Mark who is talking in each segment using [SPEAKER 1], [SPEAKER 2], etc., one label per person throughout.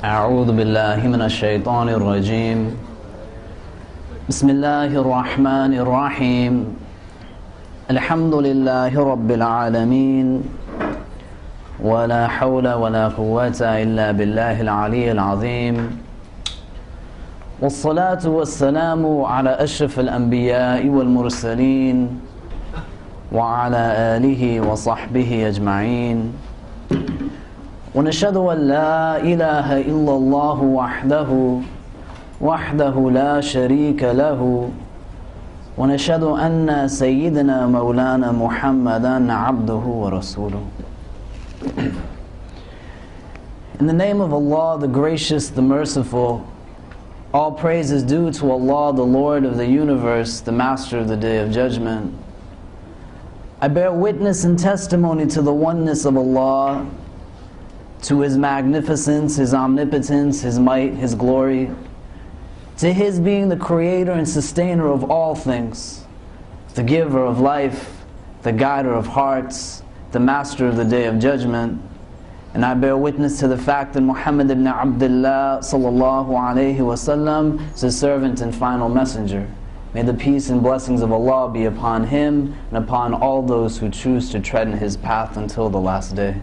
[SPEAKER 1] أعوذ بالله من الشيطان الرجيم بسم الله الرحمن الرحيم الحمد لله رب العالمين ولا حول ولا قوة إلا بالله العلي العظيم والصلاة والسلام على أشرف الأنبياء والمرسلين وعلى آله وصحبه أجمعين ونشهد أن لا إله إلا الله وحده لا شريك له ونشهد أن سيدنا مولانا محمدا عبده ورسوله. In the name of Allah, the gracious, the merciful, all praise is due to Allah, the Lord of the universe, the Master of the Day of Judgment. I bear witness and testimony to the oneness of Allah, to His magnificence, His omnipotence, His might, His glory, to His being the creator and sustainer of all things, the giver of life, the guider of hearts, the Master of the Day of Judgment. And I bear witness to the fact that Muhammad ibn Abdullah sallallahu alayhi wasallam is His servant and final messenger. May the peace and blessings of Allah be upon him and upon all those who choose to tread in his path until the last day.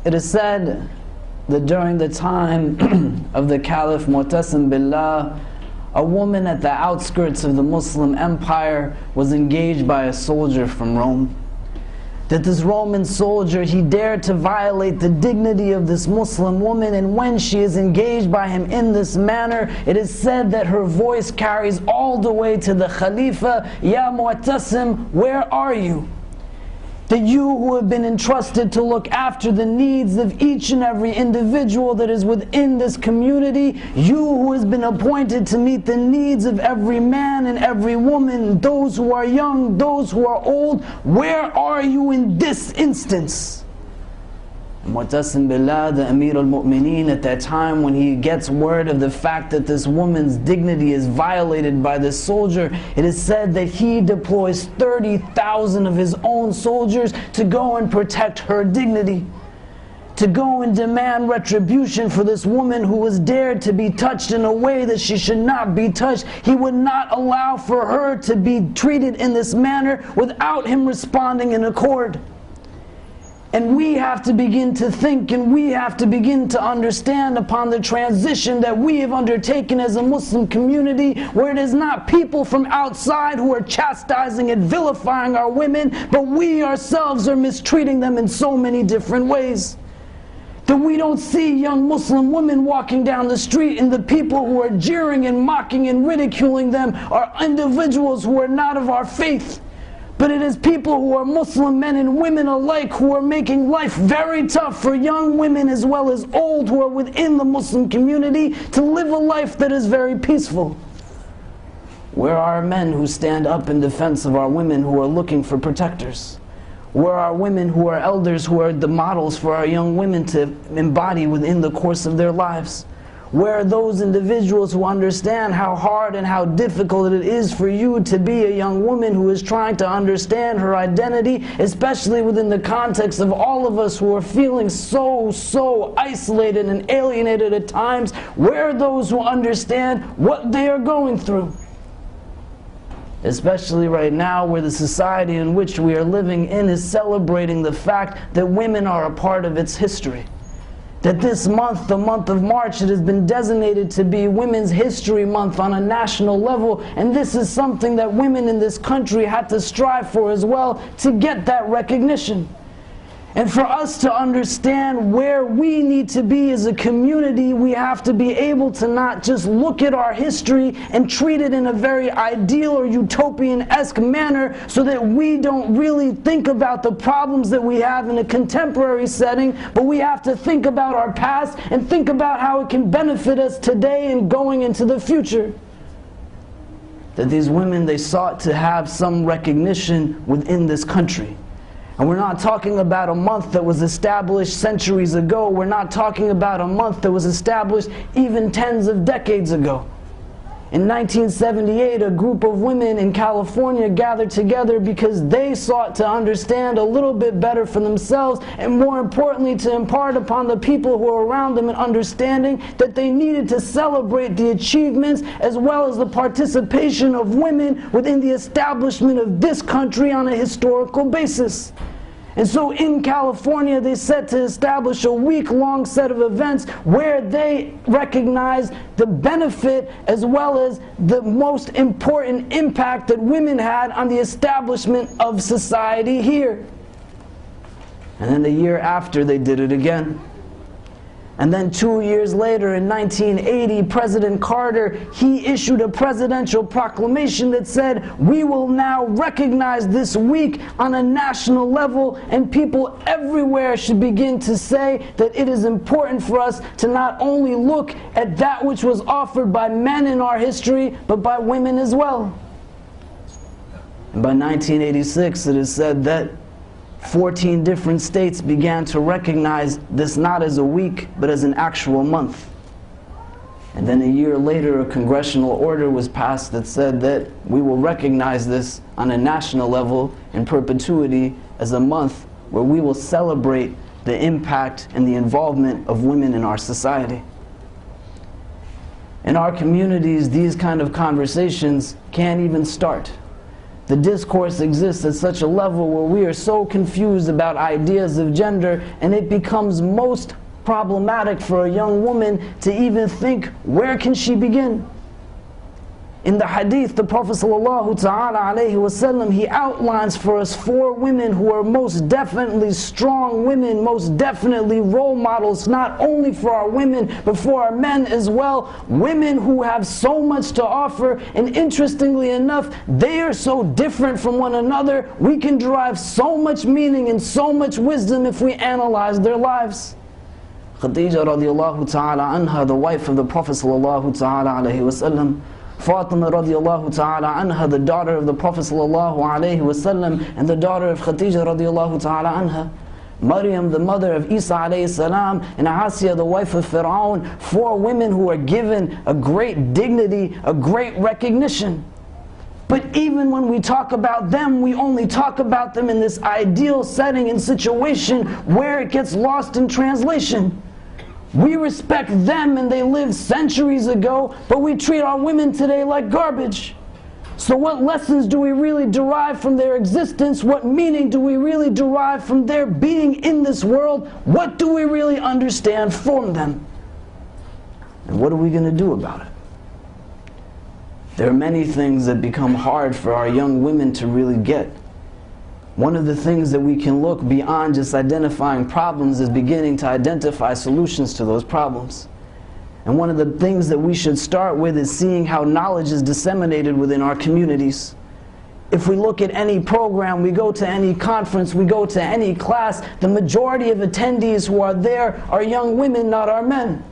[SPEAKER 1] It is said that during the time of the Caliph Mu'tasim Billah, a woman at the outskirts of the Muslim empire was engaged by a soldier from Rome. That this Roman soldier, he dared to violate the dignity of this Muslim woman, and when she is engaged by him in this manner, it is said that her voice carries all the way to the Khalifa, Ya Mu'tasim, where are you? That you who have been entrusted to look after the needs of each and every individual that is within this community, you who has been appointed to meet the needs of every man and every woman, those who are young, those who are old, where are you in this instance? Mu'tasim Billah, the Amir al-Mu'mineen, at that time when he gets word of the fact that this woman's dignity is violated by this soldier, it is said that he deploys 30,000 of his own soldiers to go and protect her dignity, to go and demand retribution for this woman who was dared to be touched in a way that she should not be touched. He would not allow for her to be treated in this manner without him responding in accord. And we have to begin to think, and we have to begin to understand upon the transition that we have undertaken as a Muslim community, where it is not people from outside who are chastising and vilifying our women, but we ourselves are mistreating them in so many different ways. That we don't see young Muslim women walking down the street, and the people who are jeering and mocking and ridiculing them are individuals who are not of our faith. But it is people who are Muslim men and women alike who are making life very tough for young women as well as old who are within the Muslim community to live a life that is very peaceful. Where are men who stand up in defense of our women who are looking for protectors? Where are women who are elders who are the models for our young women to embody within the course of their lives? Where are those individuals who understand how hard and how difficult it is for you to be a young woman who is trying to understand her identity, especially within the context of all of us who are feeling so isolated and alienated at times? Where are those who understand what they are going through? Especially right now, where the society in which we are living in is celebrating the fact that women are a part of its history. That this month, the month of March, it has been designated to be Women's History Month on a national level, and this is something that women in this country had to strive for as well, to get that recognition. And for us to understand where we need to be as a community, we have to be able to not just look at our history and treat it in a very ideal or utopian-esque manner, so that we don't really think about the problems that we have in a contemporary setting, but we have to think about our past and think about how it can benefit us today and going into the future. That these women, they sought to have some recognition within this country. And we're not talking about a month that was established centuries ago. We're not talking about a month that was established even tens of decades ago. In 1978, a group of women in California gathered together because they sought to understand a little bit better for themselves, and more importantly, to impart upon the people who are around them an understanding that they needed to celebrate the achievements as well as the participation of women within the establishment of this country on a historical basis. And so in California, they set to establish a week-long set of events where they recognize the benefit as well as the most important impact that women had on the establishment of society here. And then the year after, they did it again. And then 2 years later, in 1980, President Carter, he issued a presidential proclamation that said, we will now recognize this week on a national level, and people everywhere should begin to say that it is important for us to not only look at that which was offered by men in our history, but by women as well. And by 1986, it is said that 14 different states began to recognize this not as a week, but as an actual month. And then a year later, a congressional order was passed that said that we will recognize this on a national level in perpetuity as a month where we will celebrate the impact and the involvement of women in our society. In our communities, these kind of conversations can't even start. The discourse exists at such a level where we are so confused about ideas of gender, and it becomes most problematic for a young woman to even think, where can she begin? In the hadith, the Prophet ﷺ, he outlines for us 4 women who are most definitely strong women, most definitely role models, not only for our women, but for our men as well. Women who have so much to offer, and interestingly enough, they are so different from one another, we can derive so much meaning and so much wisdom if we analyze their lives. Khadija radiallahu ta'ala anha, the wife of the Prophet sallallahu ta'ala alayhi wasallam, Fatima radiallahu ta'ala anha, the daughter of the Prophet sallallahu alayhi wasallam, and the daughter of Khadija radiallahu ta'ala anha, Maryam, the mother of Isa alayhi salam, and Asiya, the wife of Fir'aun, 4 women who are given a great dignity, a great recognition. But even when we talk about them, we only talk about them in this ideal setting and situation where it gets lost in translation. We respect them and they lived centuries ago, but we treat our women today like garbage. So what lessons do we really derive from their existence? What meaning do we really derive from their being in this world? What do we really understand from them? And what are we going to do about it? There are many things that become hard for our young women to really get. One of the things that we can look beyond just identifying problems is beginning to identify solutions to those problems. And one of the things that we should start with is seeing how knowledge is disseminated within our communities. If we look at any program, we go to any conference, we go to any class, the majority of attendees who are there are young women, not our men.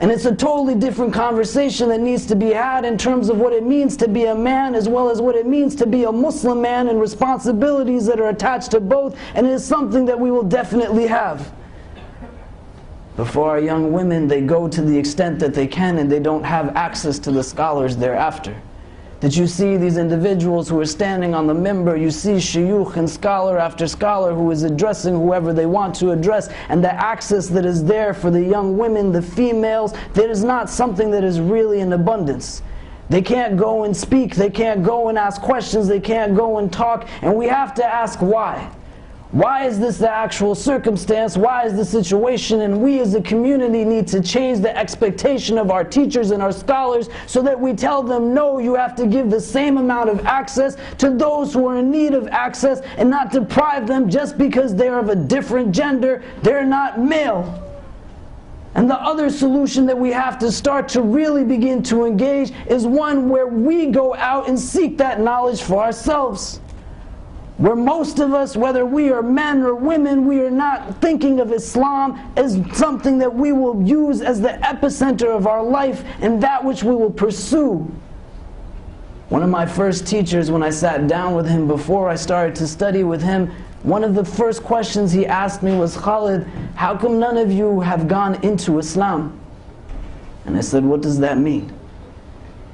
[SPEAKER 1] And it's a totally different conversation that needs to be had in terms of what it means to be a man as well as what it means to be a Muslim man, and responsibilities that are attached to both, and it is something that we will definitely have. But for our young women, they go to the extent that they can and they don't have access to the scholars thereafter. That you see these individuals who are standing on the minbar, you see shuyukh and scholar after scholar who is addressing whoever they want to address, and the access that is there for the young women, the females, that is not something that is really in abundance. They can't go and speak, they can't go and ask questions, they can't go and talk, and we have to ask why. Why is this the actual circumstance? Why is the situation? And we as a community need to change the expectation of our teachers and our scholars so that we tell them, no, you have to give the same amount of access to those who are in need of access, and not deprive them just because they're of a different gender, they're not male. And the other solution that we have to start to really begin to engage is one where we go out and seek that knowledge for ourselves. Where most of us, whether we are men or women, we are not thinking of Islam as something that we will use as the epicenter of our life and that which we will pursue. One of my first teachers, when I sat down with him before I started to study with him, one of the first questions he asked me was, Khalid, how come none of you have gone into Islam? And I said, what does that mean?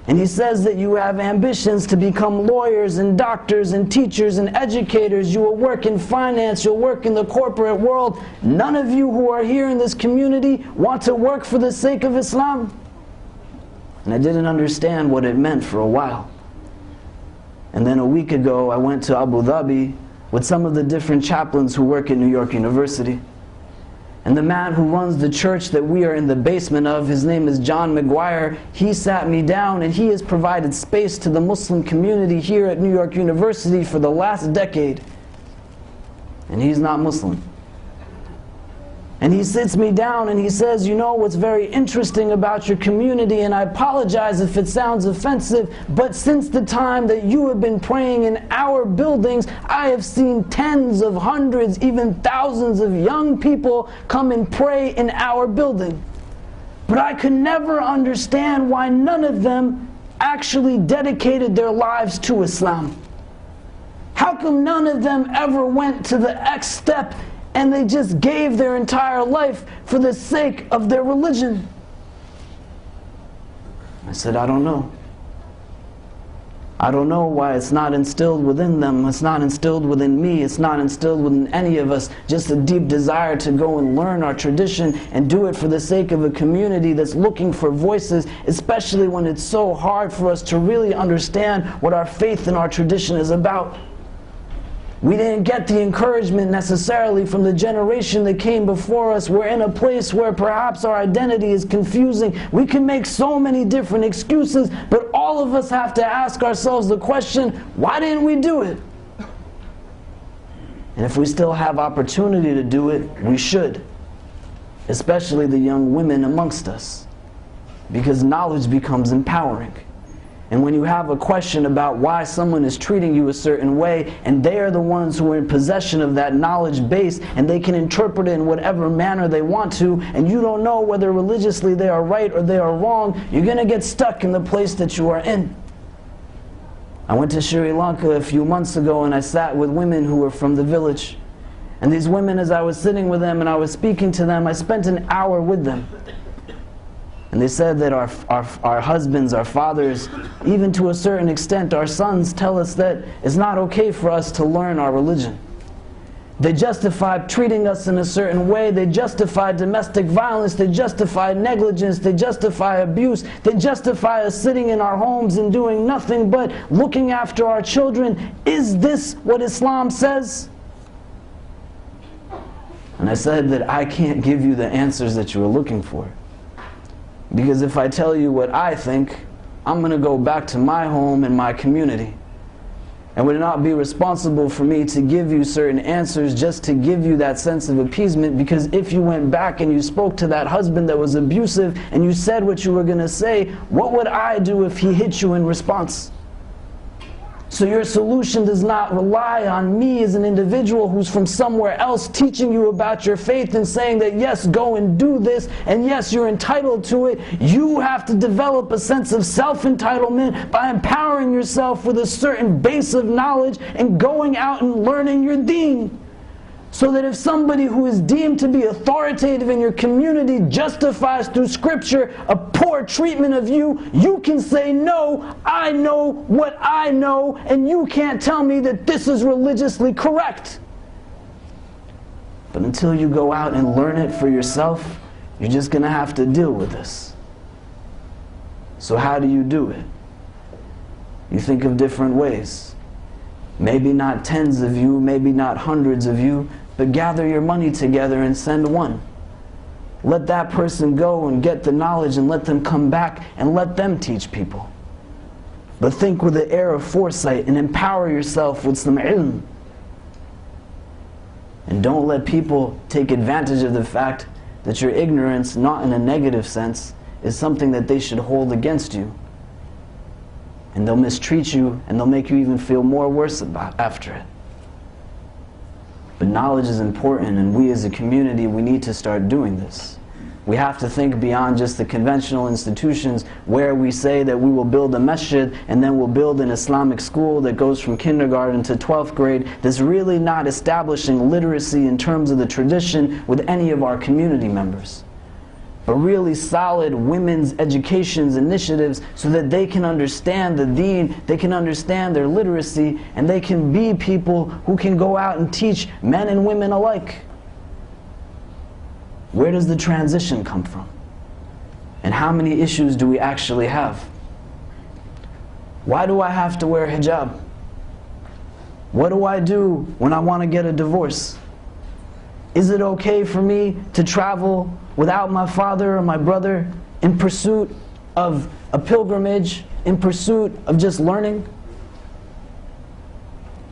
[SPEAKER 1] And he says that you have ambitions to become lawyers and doctors and teachers and educators. You will work in finance, you'll work in the corporate world. None of you who are here in this community want to work for the sake of Islam. And I didn't understand what it meant for a while. And then a week ago I went to Abu Dhabi with some of the different chaplains who work at New York University. And the man who runs the church that we are in the basement of, his name is John McGuire, he sat me down and he has provided space to the Muslim community here at New York University for the last decade. And he's not Muslim. And he sits me down and he says, you know what's very interesting about your community, and I apologize if it sounds offensive, but since the time that you have been praying in our buildings, I have seen tens of hundreds, even thousands of young people come and pray in our building. But I could never understand why none of them actually dedicated their lives to Islam. How come none of them ever went to the X step and they just gave their entire life for the sake of their religion? I said, I don't know. I don't know why it's not instilled within them. It's not instilled within me. It's not instilled within any of us. Just a deep desire to go and learn our tradition and do it for the sake of a community that's looking for voices, especially when it's so hard for us to really understand what our faith and our tradition is about. We didn't get the encouragement necessarily from the generation that came before us. We're in a place where perhaps our identity is confusing. We can make so many different excuses, but all of us have to ask ourselves the question, why didn't we do it? And if we still have opportunity to do it, we should. Especially the young women amongst us. Because knowledge becomes empowering. And when you have a question about why someone is treating you a certain way, and they are the ones who are in possession of that knowledge base, and they can interpret it in whatever manner they want to, and you don't know whether religiously they are right or they are wrong, you're going to get stuck in the place that you are in. I went to Sri Lanka a few months ago and I sat with women who were from the village. And these women, as I was sitting with them and I was speaking to them, I spent an hour with them. And they said that our husbands, our fathers, even to a certain extent our sons, tell us that it's not okay for us to learn our religion. They justify treating us in a certain way. They justify domestic violence. They justify negligence. They justify abuse. They justify us sitting in our homes and doing nothing but looking after our children. Is this what Islam says? And I said that I can't give you the answers that you are looking for. Because if I tell you what I think, I'm going to go back to my home and my community. And would it not be responsible for me to give you certain answers just to give you that sense of appeasement? Because if you went back and you spoke to that husband that was abusive and you said what you were going to say, what would I do if he hit you in response? So your solution does not rely on me as an individual who's from somewhere else teaching you about your faith and saying that yes, go and do this, and yes, you're entitled to it. You have to develop a sense of self-entitlement by empowering yourself with a certain base of knowledge and going out and learning your deen. So that if somebody who is deemed to be authoritative in your community justifies through scripture a poor treatment of you, you can say, no, I know what I know, and you can't tell me that this is religiously correct. But until you go out and learn it for yourself, you're just going to have to deal with this. So how do you do it? You think of different ways. Maybe not tens of you, maybe not hundreds of you, but gather your money together and send one. Let that person go and get the knowledge and let them come back and let them teach people. But think with an air of foresight and empower yourself with some ilm. And don't let people take advantage of the fact that your ignorance, not in a negative sense, is something that they should hold against you. And they'll mistreat you and they'll make you even feel more worse after it. But knowledge is important, and we as a community, we need to start doing this. We have to think beyond just the conventional institutions where we say that we will build a masjid and then we'll build an Islamic school that goes from kindergarten to 12th grade that's really not establishing literacy in terms of the tradition with any of our community members. but really solid women's education initiatives so that they can understand the deen, they can understand their literacy, and they can be people who can go out and teach men and women alike. Where does the transition come from? And how many issues do we actually have? Why do I have to wear hijab? What do I do when I want to get a divorce? Is it okay for me to travel without my father or my brother in pursuit of a pilgrimage, in pursuit of just learning?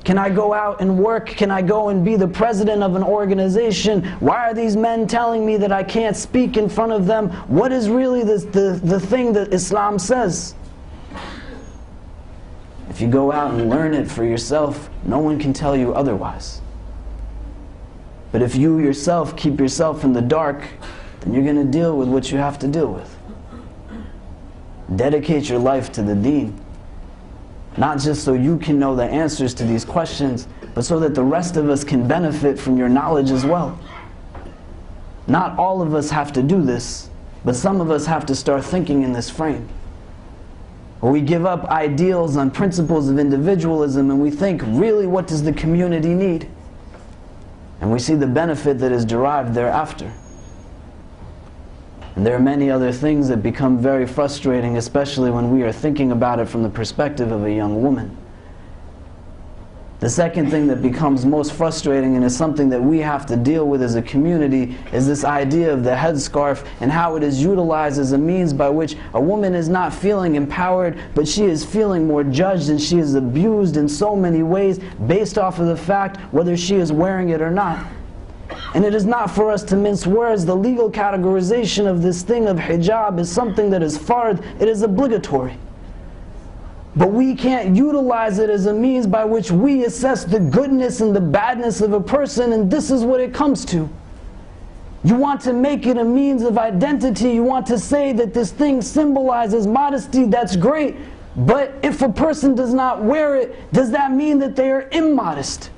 [SPEAKER 1] Can I go out and work? Can I go and be the president of an organization? Why are these men telling me that I can't speak in front of them? What is really the thing that Islam says? If you go out and learn it for yourself, no one can tell you otherwise. But if you yourself keep yourself in the dark, then you're going to deal with what you have to deal with. Dedicate your life to the deen. Not just so you can know the answers to these questions, but so that the rest of us can benefit from your knowledge as well. Not all of us have to do this, but some of us have to start thinking in this frame. Where we give up ideals on principles of individualism and we think, really, what does the community need? And we see the benefit that is derived thereafter. And there are many other things that become very frustrating, especially when we are thinking about it from the perspective of a young woman. The second thing that becomes most frustrating, and is something that we have to deal with as a community, is this idea of the headscarf and how it is utilized as a means by which a woman is not feeling empowered, but she is feeling more judged, and she is abused in so many ways based off of the fact whether she is wearing it or not. And it is not for us to mince words. The legal categorization of this thing of hijab is something that is fard, it is obligatory. But we can't utilize it as a means by which we assess the goodness and the badness of a person, and this is what it comes to. You want to make it a means of identity, you want to say that this thing symbolizes modesty, that's great, but if a person does not wear it, does that mean that they are immodest?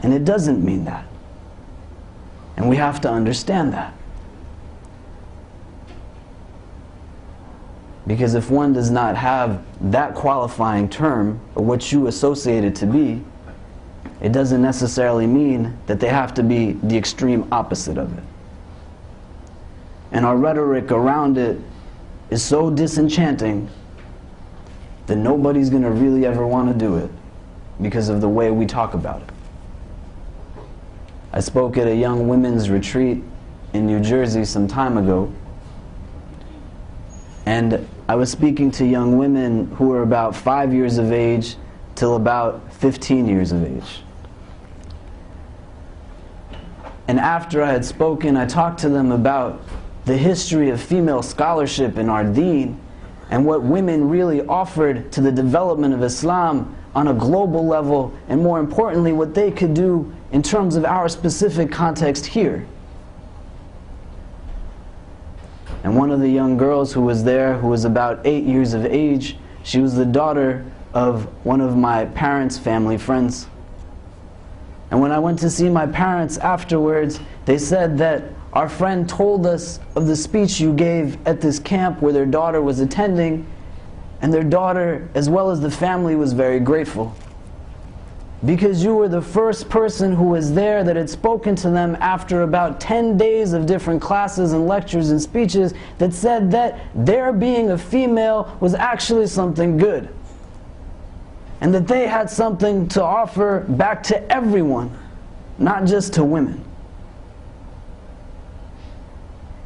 [SPEAKER 1] And it doesn't mean that. And we have to understand that. Because if one does not have that qualifying term, or what you associate it to be, it doesn't necessarily mean that they have to be the extreme opposite of it. And our rhetoric around it is so disenchanting that nobody's going to really ever want to do it because of the way we talk about it. I spoke at a young women's retreat in New Jersey some time ago, and I was speaking to young women who were about 5 years of age till about 15 years of age. And after I had spoken, I talked to them about the history of female scholarship in our deen and what women really offered to the development of Islam on a global level, and more importantly, what they could do in terms of our specific context here. And one of the young girls who was there, who was about 8 years of age, she was the daughter of one of my parents' family friends. And when I went to see my parents afterwards, they said that our friend told us of the speech you gave at this camp where their daughter was attending, and their daughter, as well as the family, was very grateful. Because you were the first person who was there that had spoken to them after about 10 days of different classes and lectures and speeches, that said that their being a female was actually something good. And that they had something to offer back to everyone, not just to women.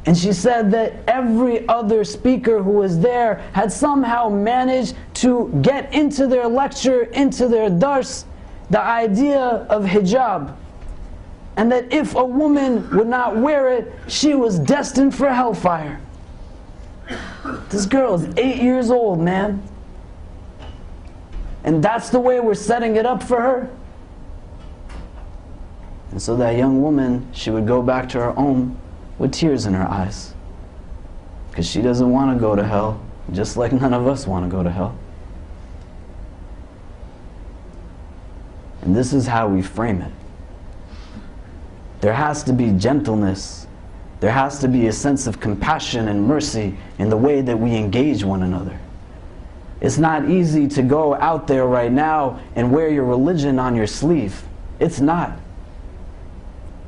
[SPEAKER 1] And she said that every other speaker who was there had somehow managed to get into their lecture, into their dars, the idea of hijab. And that if a woman would not wear it, she was destined for hellfire. This girl is 8 years old, man. And that's the way we're setting it up for her. And so that young woman, she would go back to her home with tears in her eyes. Because she doesn't want to go to hell, just like none of us want to go to hell. And this is how we frame it. There has to be gentleness. There has to be a sense of compassion and mercy in the way that we engage one another. It's not easy to go out there right now and wear your religion on your sleeve. It's not.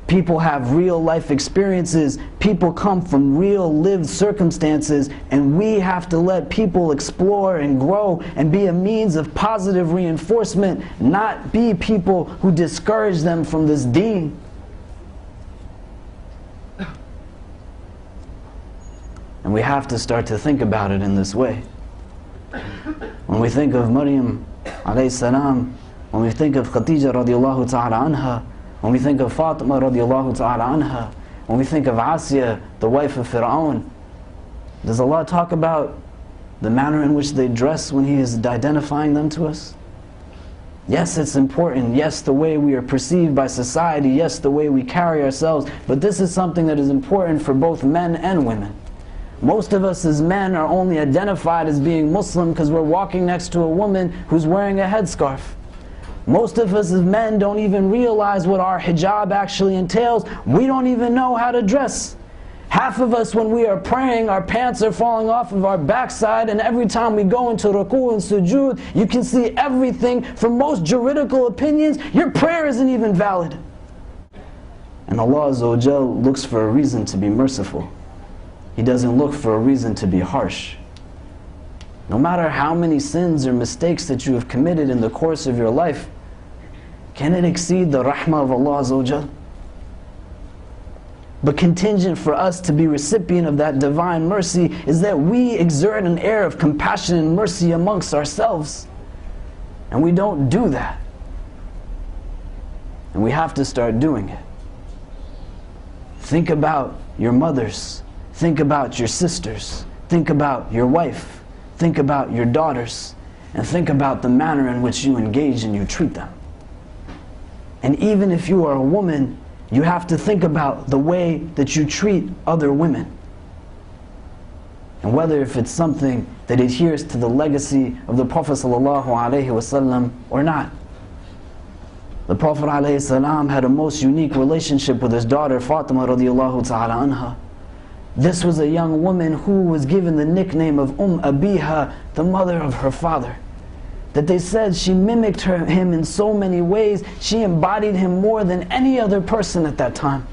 [SPEAKER 1] People have real life experiences. People come from real lived circumstances, and we have to let people explore and grow and be a means of positive reinforcement, not be people who discourage them from this deen. And we have to start to think about it in this way. When we think of Maryam alayhi salam, when we think of Khadija radiallahu ta'ala anha, when we think of Fatima radiallahu ta'ala anha, when we think of Asiya, the wife of Fir'aun, does Allah talk about the manner in which they dress when He is identifying them to us? Yes, it's important. Yes, the way we are perceived by society. Yes, the way we carry ourselves. But this is something that is important for both men and women. Most of us as men are only identified as being Muslim because we're walking next to a woman who's wearing a headscarf. Most of us as men don't even realize what our hijab actually entails. We don't even know how to dress. Half of us, when we are praying, our pants are falling off of our backside, and every time we go into ruku and sujood, you can see everything. From most juridical opinions, your prayer isn't even valid. And Allah Azza wa Jal looks for a reason to be merciful. He doesn't look for a reason to be harsh. No matter how many sins or mistakes that you have committed in the course of your life, can it exceed the rahmah of Allah Azza wa Jal? But contingent for us to be recipient of that divine mercy is that we exert an air of compassion and mercy amongst ourselves. And we don't do that. And we have to start doing it. Think about your mothers. Think about your sisters. Think about your wife. Think about your daughters. And think about the manner in which you engage and you treat them. And even if you are a woman, you have to think about the way that you treat other women. And whether if it's something that adheres to the legacy of the Prophet ﷺ or not. The Prophet ﷺ had a most unique relationship with his daughter Fatima radiallahu ta'ala anha. This was a young woman who was given the nickname of Abiha, the mother of her father. That they said she mimicked him in so many ways, she embodied him more than any other person at that time.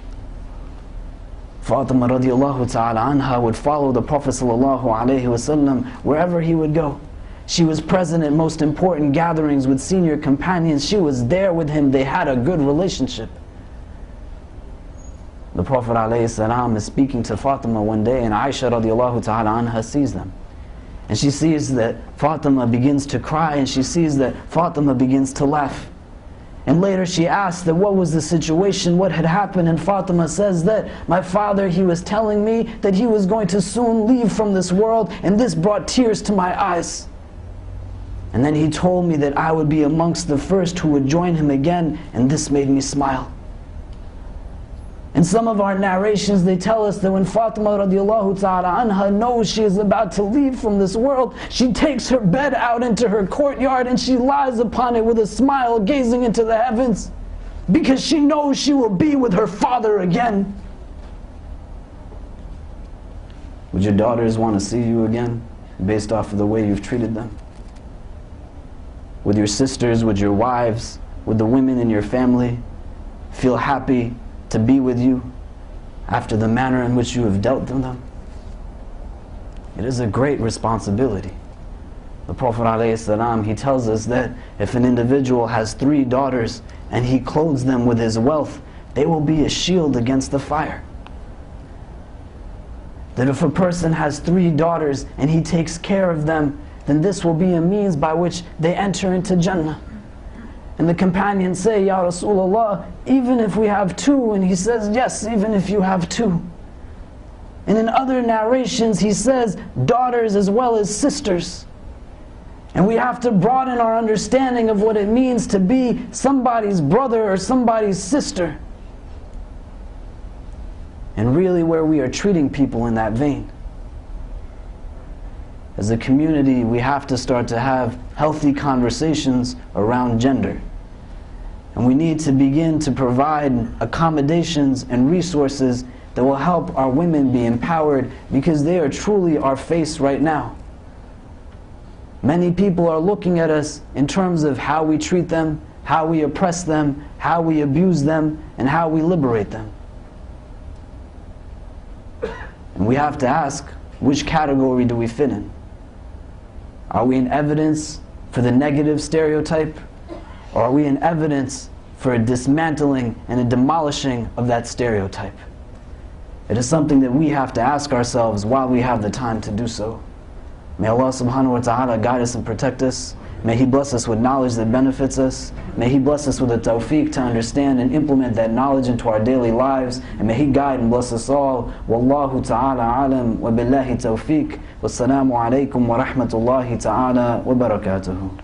[SPEAKER 1] Fatima radiallahu ta'ala anha would follow the Prophet sallallahu alaihi wasallam wherever he would go. She was present at most important gatherings with senior companions. She was there with him. They had a good relationship. The Prophet ﷺ is speaking to Fatima one day, and Aisha radiallahu ta'ala anha sees them. And she sees that Fatima begins to cry, and she sees that Fatima begins to laugh. And later she asks that what was the situation, what had happened, and Fatima says that my father, he was telling me that he was going to soon leave from this world, and this brought tears to my eyes. And then he told me that I would be amongst the first who would join him again, and this made me smile. In some of our narrations, they tell us that when Fatima radiallahu ta'ala anha knows she is about to leave from this world, she takes her bed out into her courtyard and she lies upon it with a smile, gazing into the heavens, because she knows she will be with her father again. Would your daughters want to see you again, based off of the way you've treated them? Would your sisters, would your wives, would the women in your family feel happy to be with you after the manner in which you have dealt with them? It is a great responsibility. The Prophet ﷺ, he tells us that if an individual has 3 daughters and he clothes them with his wealth, they will be a shield against the fire. That if a person has 3 daughters and he takes care of them, then this will be a means by which they enter into Jannah. And the companions say, Ya Rasulullah, even if we have 2, and he says, yes, even if you have 2. And in other narrations he says, daughters as well as sisters. And we have to broaden our understanding of what it means to be somebody's brother or somebody's sister. And really where we are treating people in that vein. As a community, we have to start to have healthy conversations around gender. And we need to begin to provide accommodations and resources that will help our women be empowered, because they are truly our face right now. Many people are looking at us in terms of how we treat them, how we oppress them, how we abuse them, and how we liberate them. And we have to ask, which category do we fit in? Are we in evidence for the negative stereotype? Or are we in evidence for a dismantling and a demolishing of that stereotype? It is something that we have to ask ourselves while we have the time to do so. May Allah subhanahu wa ta'ala guide us and protect us. May He bless us with knowledge that benefits us. May He bless us with the tawfiq to understand and implement that knowledge into our daily lives. And may He guide and bless us all. Wallahu ta'ala alam wa billahi tawfiq. Wassalamu alaikum wa rahmatullahi ta'ala wa barakatuhu.